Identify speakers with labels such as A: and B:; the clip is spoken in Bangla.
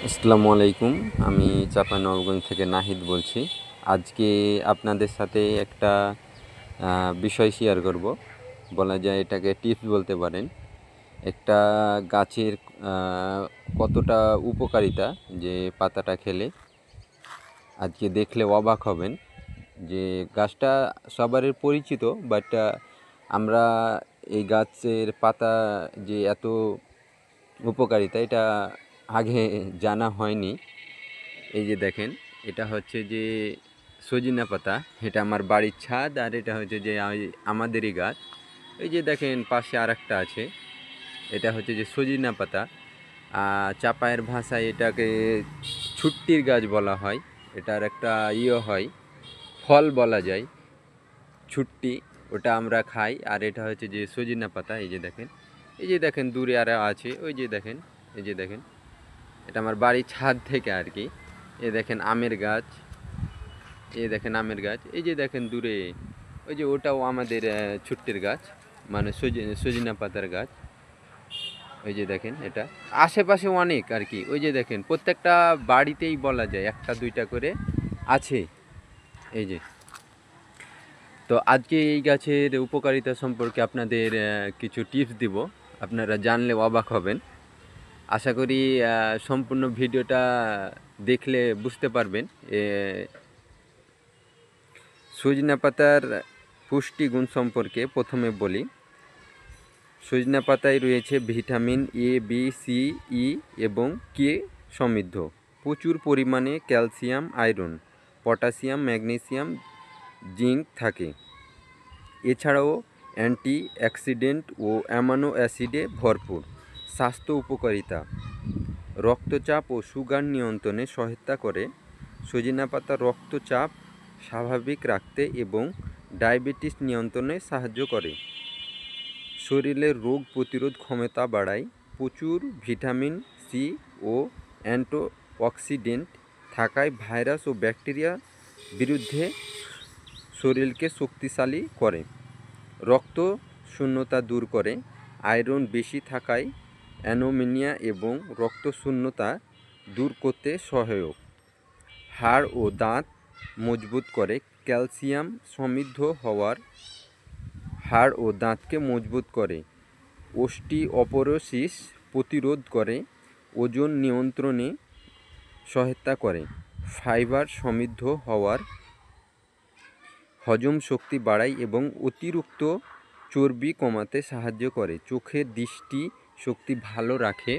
A: আসসালামু আলাইকুম। আমি চাঁপাইনবাবগঞ্জ থেকে নাহিদ বলছি। আজকে আপনাদের সাথে একটা বিষয় শেয়ার করব। বলা যায় এটাকে টিপস বলতে পারেন। একটা গাছের কতটা উপকারিতা যে পাতাটা খেলে আজকে দেখলে অবাক হবেন। যে গাছটা সবারই পরিচিত, বাট আমরা এই গাছের পাতা যে এত উপকারিতা এটা আগে জানা হয়নি। এই যে দেখেন, এটা হচ্ছে যে সজিনা পাতা। এটা আমার বাড়ির ছাদ, আর এটা হচ্ছে যে আমাদেরই গাছ। এই যে দেখেন পাশে আর একটা আছে, এটা হচ্ছে যে সজিনা পাতা। চাপায়ের ভাষায় এটাকে ছুট্টির গাছ বলা হয়। এটার একটা হয়, ফল বলা যায় ছুট্টি, ওটা আমরা খাই। আর এটা হচ্ছে যে সজিনা পাতা। এই যে দেখেন, এই যে দেখেন দূরে আর আছে, ওই যে দেখেন, এই যে দেখেন, এটা আমার বাড়ির ছাদ থেকে আর কি। এই দেখেন আমের গাছ, এই দেখেন আমের গাছ, এই যে দেখেন দূরে, ওই যে ওটাও আমাদের ছুট্টির গাছ, মানে সজিনা পাতার গাছ। ওই যে দেখেন, এটা আশেপাশে অনেক আর কি। ওই যে দেখেন প্রত্যেকটা বাড়িতেই বলা যায় একটা দুইটা করে আছে। এই যে, তো আজকে এই গাছের উপকারিতা সম্পর্কে আপনাদের কিছু টিপস দিব। আপনারা জানলে অবাক হবেন। আশা করি সম্পূর্ণ ভিডিওটা দেখলে বুঝতে পারবেন। সজনা পাতার পুষ্টিগুণ সম্পর্কে প্রথমে বলি। সজনা পাতায় রয়েছে ভিটামিন এ, বি, সি, ই এবং কে সমৃদ্ধ। প্রচুর পরিমাণে calcium, iron, potassium, magnesium, zinc থাকে। এছাড়াও অ্যান্টি অক্সিডেন্ট ও অ্যামাইনো অ্যাসিডে ভরপুর। স্বাস্থ্য উপকারিতা: রক্তচাপ ও সুগার নিয়ন্ত্রণে সহায়তা করে। সজনা পাতা রক্তচাপ স্বাভাবিক রাখতে এবং ডায়াবেটিস নিয়ন্ত্রণে সাহায্য করে। শরীরের রোগ প্রতিরোধ ক্ষমতা বাড়ায়। প্রচুর ভিটামিন সি ও অ্যান্টিঅক্সিডেন্ট থাকায় ভাইরাস ও ব্যাকটেরিয়ার বিরুদ্ধে শরীরকে শক্তিশালী করে। রক্ত শূন্যতা দূর করে। আয়রন বেশি থাকায় অ্যানোমিয়া এবং রক্তশূন্যতা দূর করতে সহায়ক। হাড় ও দাঁত মজবুত করে। ক্যালসিয়াম সমৃদ্ধ হওয়ার হাড় ও দাঁতকে মজবুত করে। অস্টিওপোরোসিস প্রতিরোধ করে। ওজন নিয়ন্ত্রণে সহায়তা করে। ফাইবার সমৃদ্ধ হওয়ার হজম শক্তি বাড়ায় এবং অতিরিক্ত চর্বি কমাতে সাহায্য করে। চোখের দৃষ্টি শক্তি ভালো রাখে।